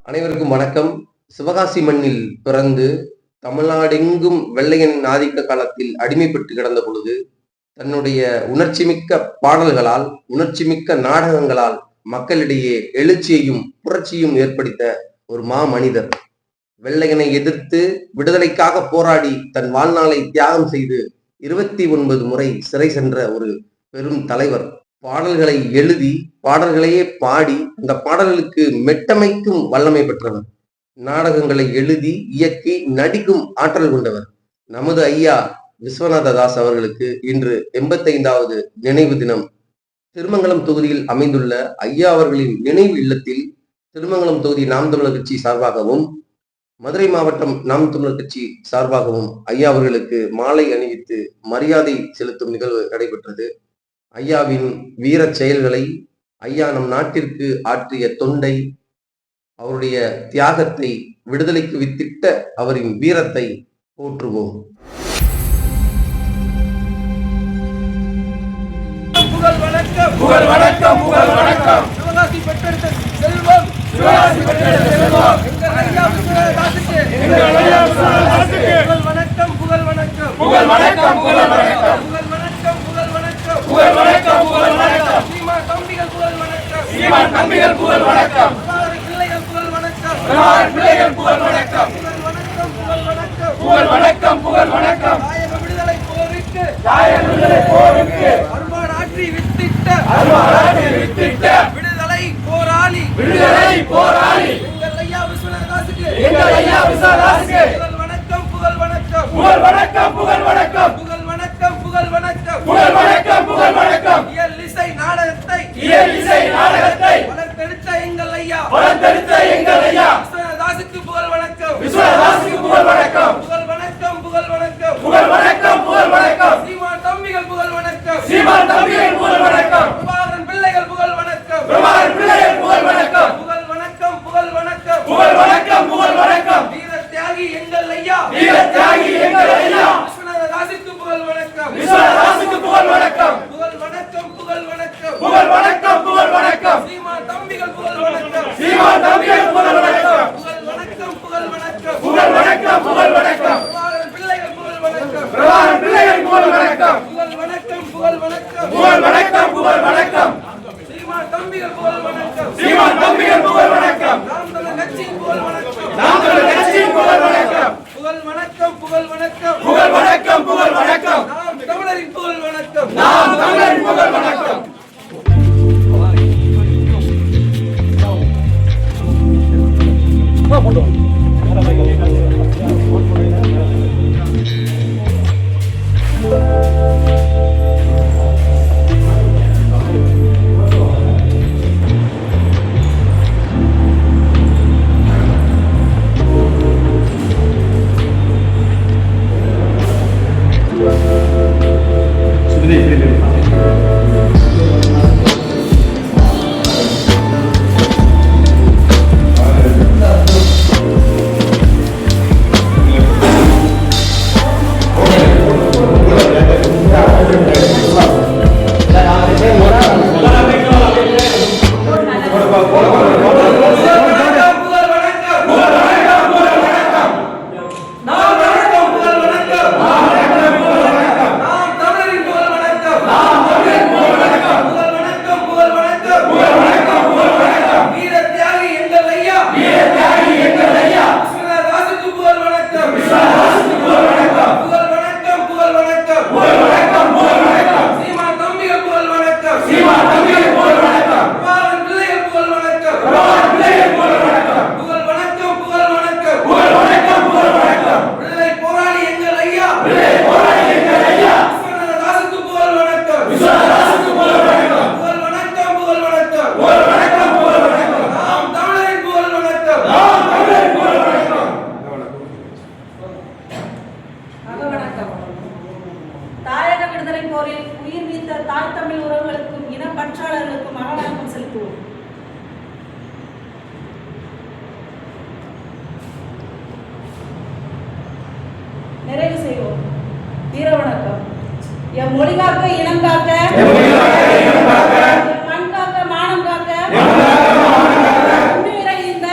அனைவருக்கும் வணக்கம். சிவகாசி மண்ணில் பிறந்து தமிழ்நாடெங்கும் வெள்ளையன் ஆதிக்க காலத்தில் அடிமைப்பட்டு கிடந்த பொழுது தன்னுடைய உணர்ச்சிமிக்க பாடல்களால், உணர்ச்சிமிக்க நாடகங்களால் மக்களிடையே எழுச்சியையும் புரட்சியும் ஏற்படுத்த ஒரு மனிதர். வெள்ளையனை எதிர்த்து விடுதலைக்காக போராடி தன் வாழ்நாளை தியாகம் செய்து 29 முறை சிறை சென்ற ஒரு பெரும் தலைவர். பாடல்களை எழுதி பாடல்களையே பாடி அந்த பாடல்களுக்கு மெட்டமைக்கும் வல்லமை பெற்றவர். நாடகங்களை எழுதி இயக்கி நடிக்கும் ஆற்றல் கொண்டவர். நமது ஐயா விஸ்வநாத தாஸ் அவர்களுக்கு இன்று 85வது நினைவு தினம். திருமங்கலம் தொகுதியில் அமைந்துள்ள ஐயா அவர்களின் நினைவு இல்லத்தில் திருமங்கலம் தொகுதி நாம் தமிழர் கட்சி சார்பாகவும் மதுரை மாவட்டம் நாம் தமிழர் கட்சி சார்பாகவும் ஐயா அவர்களுக்கு மாலை அணிவித்து மரியாதை செலுத்தும் நிகழ்வு நடைபெற்றது. ஐயாவின் வீர செயல்களை, ஐயா நம் நாட்டிற்கு ஆற்றிய தொண்டை, அவருடைய தியாகத்தை, விடுதலைக்கு வித்திட்ட அவரின் வீரத்தை போற்றுவோம். புகழ் வணக்கம், புகழ் வணக்கம், புகழ் வணக்கம். சிவகாசி பெற்றெடுத்த செல்வம், சிவகாசி பெற்றெடுத்த செல்வம். எங்கள் ஐயா விஸ்வநாதனுக்கு, எங்கள் ஐயா விஸ்வநாதனுக்கு புகழ் வணக்கம், புகழ் வணக்கம், புகழ் வணக்கம், புகழ் வணக்கம், புகழ் வணக்கம், புகழ் வணக்கம், புகழ் வணக்கம், புகழ் வணக்கம். சீமான் தம்பிகள் புகழ் வணக்கம், சீமான் தம்பிகள் புகழ் வணக்கம். பிள்ளைகள் புகழ் வணக்கம், பிள்ளைகள் புகழ் வணக்கம், புகழ் வணக்கம், புகழ் வணக்கம், புகழ் வணக்கம், புகழ் வணக்கம். தாயக விடுதலை போருக்கு, தாயக விடுதலை போருக்கு அரும்பாடாற்றி வித்திட்ட, அரும்பாடாற்றி வித்திட்ட விடுதலை போராளி, விடுதலை போராளி எங்கள் ஐயா விஸ்வநாதனுக்கு, எங்கள் ஐயா விஸ்வநாதனுக்கு புகழ் வணக்கம், புகழ் வணக்கம், புகழ் வணக்கம், புகழ் வணக்கம், புகழ் வணக்கம், புகழ் வணக்கம், புகழ் வணக்கம், புகழ் வணக்கம். இயல் இசை நாடகத்தை, இயல் இசை நாடகத்தை வளர்த்தெடுத்த எங்கள் ஐயா, வளர்த்தெடுத்த எங்கள் ஐயா விஸ்வநாதனுக்கு புகழ் வணக்கம், விஸ்வநாதனுக்கு புகழ் வணக்கம், புகழ் வணக்கம், புகழ் வணக்கம், புகழ் வணக்கம், புகழ் வணக்கம். சீமான் தம்பிகள் புகழ் வணக்கம், சீமான் தம்பிகள் புகழ் வணக்கம். பிரபாகரன் பிள்ளைகள் புகழ் வணக்கம், பிரபாகரன் பிள்ளைகள் புகழ் வணக்கம், புகழ் வணக்கம், புகழ் வணக்கம், புகழ் வணக்கம், புகழ் வணக்கம். வீர தியாகி எங்கள் ஐயா, வீர தியாகி எங்கள் ஐயா விஸ்வநாதனுக்கு புகழ் வணக்கம், விஸ்வநாதனுக்கு புகழ் வணக்கம், புகழ் வணக்கம், புகழ் வணக்கம், புகழ் வணக்கம், புகழ் வணக்கம். சீமான் தம்பிகள் புகழ் வணக்கம், சீமான் தம்பிகள் புகழ் வணக்கம், புகழ் வணக்கம், புகழ் வணக்கம், புகழ் வணக்கம், புகழ் வணக்கம். பிரபாகரன் பிள்ளைகள் புகழ் வணக்கம், பிரபாகரன் பிள்ளைகள் புகழ் வணக்கம், புகழ் வணக்கம், புகழ் வணக்கம், புகழ் வணக்கம், புகழ் வணக்கம். சீமான் தம்பிகள் புகழ் வணக்கம், சீமான் தம்பிகள் புகழ் வணக்கம். நாம் தமிழர் கட்சியின் புகழ் வணக்கம், நாம் தமிழர் கட்சியின் புகழ் வணக்கம், புகழ் வணக்கம், புகழ் வணக்கம், புகழ் வணக்கம், புகழ் வணக்கம். நாம் தமிழரின் புகழ் வணக்கம், நாம் தமிழரின் புகழ் வணக்கம். தாயக விடுதலை போரில் உயிர் நீத்த தாய் தமிழ் உறவுகளுக்கும் இனப்பற்றாளர்களுக்கும் அகவணக்கம் செலுத்துவோம். நிறைவு செய்வோம். வீர வணக்கம். எம் மொழி காக்க, இனம் காக்க, மண் காக்க, மானம் காக்க, இன்னுயிரை இந்த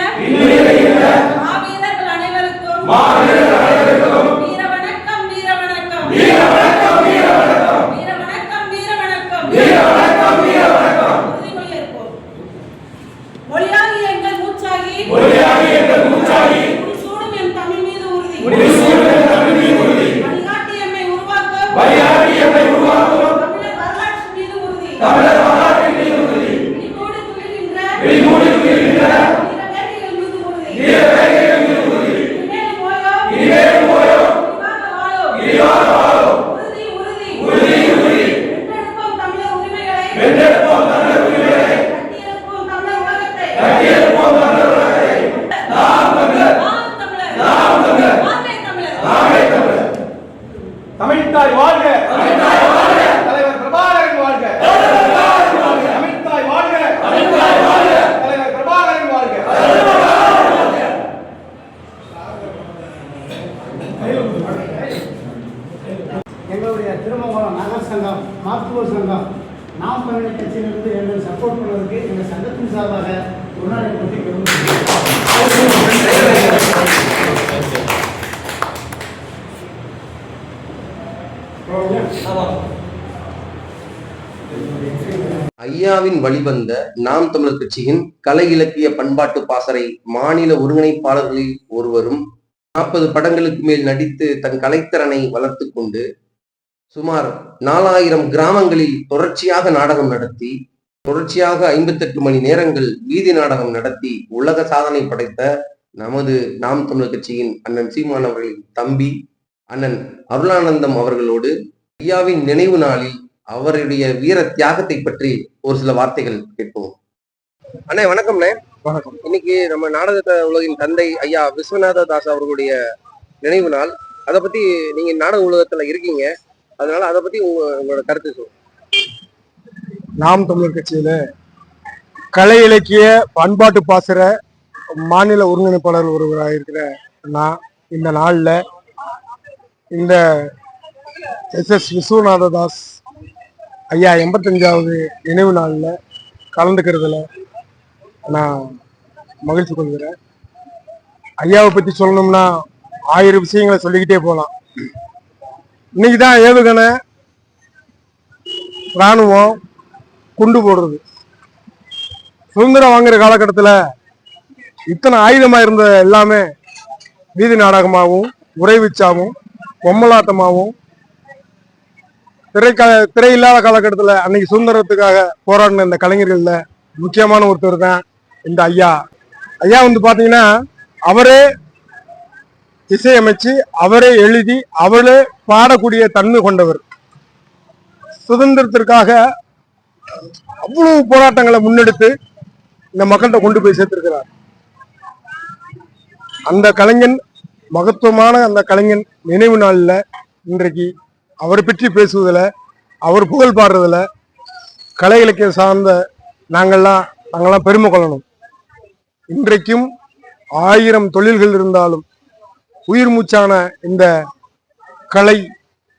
அவருக்கு எங்கள் சங்கத்தின் சார்பாக ஒரு நாள் ஐயாவின் வழிவந்த நாம் தமிழர் கட்சியின் கலை இலக்கிய பண்பாட்டு பாசறை மாநில ஒருங்கிணைப்பாளர்களில் ஒருவரும் 40 படங்களுக்கு மேல் நடித்து தன் கலைத்திறனை வளர்த்து கொண்டு சுமார் 4000 கிராமங்களில் தொடர்ச்சியாக நாடகம் நடத்தி தொடர்ச்சியாக 58 மணி நேரங்கள் வீதி நாடகம் நடத்தி உலக சாதனை படைத்த நமது நாம் தமிழர் கட்சியின் அண்ணன் சீமான் அவர்களின் தம்பி அண்ணன் அருளானந்தம் அவர்களோடு ஐயாவின் நினைவு நாளில் அவருடைய வீர தியாகத்தை பற்றி ஒரு சில வார்த்தைகள் கேட்போம். அண்ணே வணக்கம்ண்ணே. வணக்கம். இன்னைக்கு நம்ம நாடக உலகின் தந்தை ஐயா விஸ்வநாத தாஸ் அவர்களுடைய நினைவு நாள். அதை பத்தி நீங்க நாடக உலகத்துல இருக்கீங்க, அதனால அதை பத்தி உங்களோட கருத்து சொல்லுங்க. நாம் தமிழர் கட்சியில கலை இலக்கிய பண்பாட்டு பாசற மாநில ஒருங்கிணைப்பாளர் ஒருவராக இருக்கிற நான் இந்த நாள்ல இந்த SS விஸ்வநாத தாஸ் ஐயா 85வது நினைவு நாள்ல கலந்துக்கிறதுல நான் மகிழ்ச்சி கொள்கிறேன். ஐயாவை பத்தி சொல்லணும்னா 1000 விஷயங்களை சொல்லிக்கிட்டே போகலாம். இன்னைக்குதான் ஏவுகணை, இராணுவம், குண்டு போடுறது. சுதந்திரம் வாங்குற காலகட்டத்தில் இத்தனை ஆயுதமா இருந்த எல்லாமே வீதி நாடகமாகவும் உறைவிச்சாவும் பொம்மலாட்டமாகவும் திரை இல்லாத காலகட்டத்தில் அன்னைக்கு சுதந்திரத்துக்காக போராடின இந்த கலைஞர்கள்ல முக்கியமான ஒருத்தர் தான் இந்த ஐயா. ஐயா பாத்தீங்கன்னா அவரே இசையமைச்சு அவரே எழுதி அவரே பாடக்கூடிய தன்மை கொண்டவர். சுதந்திரத்திற்காக அவ்வளவு போராட்டங்களை முன்னெடுத்து இந்த மக்கள்கிட்ட கொண்டு போய் சேர்த்திருக்கிறார். அந்த கலைஞன், மகத்துவமான அந்த கலைஞன் நினைவு நாளில் இன்றைக்கு அவரை பற்றி பேசுவதில், அவர் புகழ் பாடுறதுல கலை இலக்கியம் சார்ந்த நாங்கள்லாம் பெருமை கொள்ளணும். இன்றைக்கும் 1000 தொழில்கள் இருந்தாலும் உயிர் மூச்சான இந்த கலை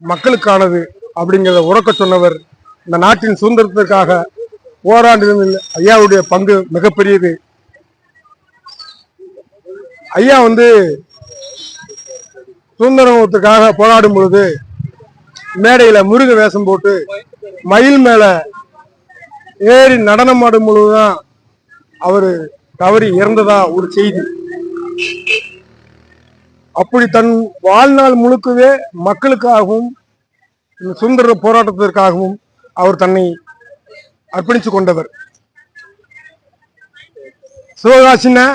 மக்களுக்கானது அப்படிங்கிறத உறக்க சொன்னவர். இந்த நாட்டின் சுதந்திரத்திற்காக போராடுவதில் ஐயாவுடைய பங்கு மிகப்பெரியது. ஐயா சுதந்திரத்துக்காக போராடும் பொழுது மேடையில முருக வேஷம் போட்டு மயில் மேல ஏறி நடனம் ஆடும் பொழுதுதான் அவரு தவறி இறந்ததா ஒரு செய்தி. அப்படி தன் வாழ்நாள் முழுக்கவே மக்களுக்காகவும் சுதந்திர போராட்டத்திற்காகவும் அவர் தன்னை அர்ப்பணிச்சு கொண்டவர். சிவகாசின்னா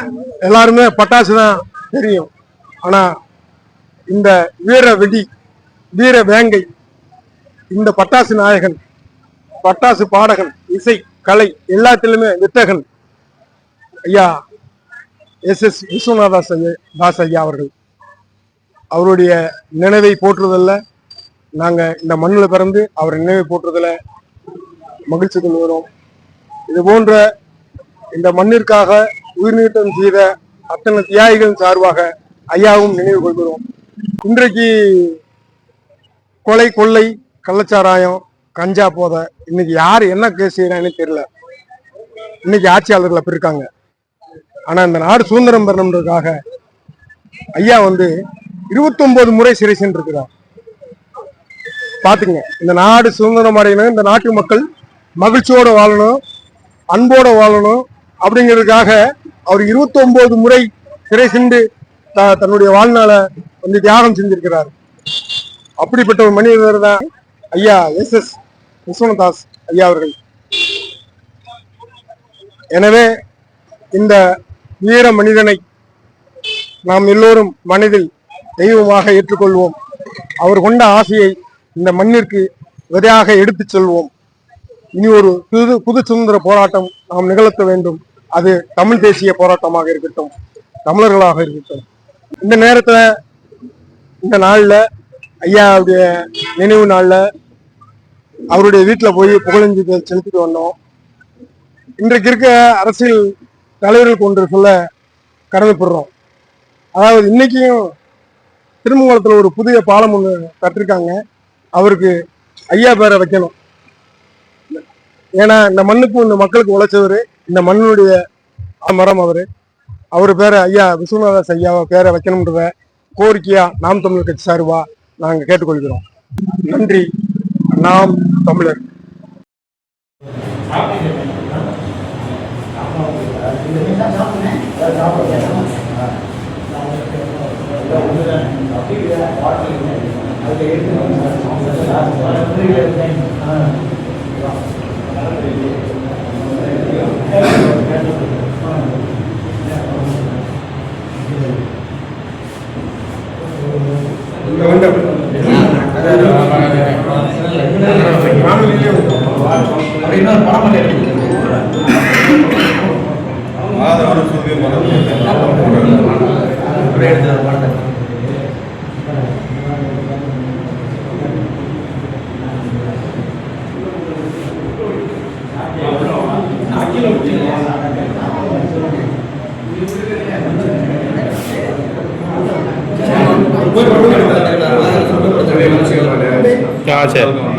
எல்லாருமே பட்டாசு தான் தெரியும். ஆனா இந்த வீர வெடி, வீர வேங்கை, இந்த பட்டாசு நாயகன், பட்டாசு பாடகன், இசை கலை எல்லாத்திலுமே வித்தகன் ஐயா SS விஸ்வநாத தாஸ் ஐயா அவர்கள். அவருடைய நினைவை போற்றுவதில்ல, நாங்க இந்த மண்ணில் பிறந்து அவர் நினைவை போற்றுவதில் மகிழ்ச்சி கொள்கிறோம். இது போன்ற இந்த மண்ணிற்காக உயிர்நீட்டம் செய்த அத்தனை தியாகிகள் சார்பாக ஐயாவும் நினைவு கொள்கிறோம். இன்றைக்கு கொலை, கொள்ளை, கள்ளச்சாராயம், கஞ்சா போதை, இன்னைக்கு யாரு என்ன கேஸ் செய்யறான்னு தெரியல. இன்னைக்கு ஆட்சியாளர்கள் அப்படி இருக்காங்க. ஆனா இந்த நாடு சுதந்திரம் பெறணுன்றதுக்காக ஐயா 29 முறை சிறை சென்றிருக்கிறார். பாத்துங்க, இந்த நாடு சுதந்திரம் அடையணும், இந்த நாட்டு மக்கள் மகிழ்ச்சியோட வாழணும், அன்போட வாழணும் அப்படிங்கிறதுக்காக அவர் 29 முறை சிறை சென்று தன்னுடைய வாழ்நாளை தியாகம் செஞ்சிருக்கிறார். அப்படிப்பட்ட ஒரு மனிதர் தான் ஐயா SS விஸ்வநாதாஸ் ஐயா அவர்கள். எனவே இந்த வீர மனிதனை நாம் எல்லோரும் மனதில் தெய்வமாக ஏற்றுக்கொள்வோம். அவர் கொண்ட ஆசையை இந்த மண்ணிற்கு விதையாக எடுத்துச் செல்வோம். இனி ஒரு புது சுதந்திர போராட்டம் நாம் நிகழ்த்த வேண்டும். அது தமிழ் தேசிய போராட்டமாக இருக்கட்டும், தமிழர்களாக இருக்கட்டும். இந்த நேரத்துல, இந்த நாள்ல, ஐயாவுடைய நினைவு நாள்ல அவருடைய வீட்டுல போய் புகழஞ்சு செலுத்திட்டு வந்தோம். இன்றைக்கு இருக்க அரசியல் தலைவர்களுக்கு ஒன்று சொல்ல கடமைப்படுறோம். அதாவது இன்னைக்கும் திருமங்கலத்துல ஒரு புதிய பாலம் ஒன்று கட்டிருக்காங்க. அவருக்கு ஐயா பேரை வைக்கணும். ஏன்னா இந்த மண்ணுக்கும் இந்த மக்களுக்கு உழைச்சவர், இந்த மண்ணுடைய மரம் அவர் பேரை ஐயா விஸ்வநாதாஸ் ஐயாவை பேரை வைக்கணும்ன்றத கோரிக்கையா நாம் தமிழர் கட்சி சார்பா நாங்கள் கேட்டுக்கொள்கிறோம். நன்றி. நாம் தமிழர். சரி.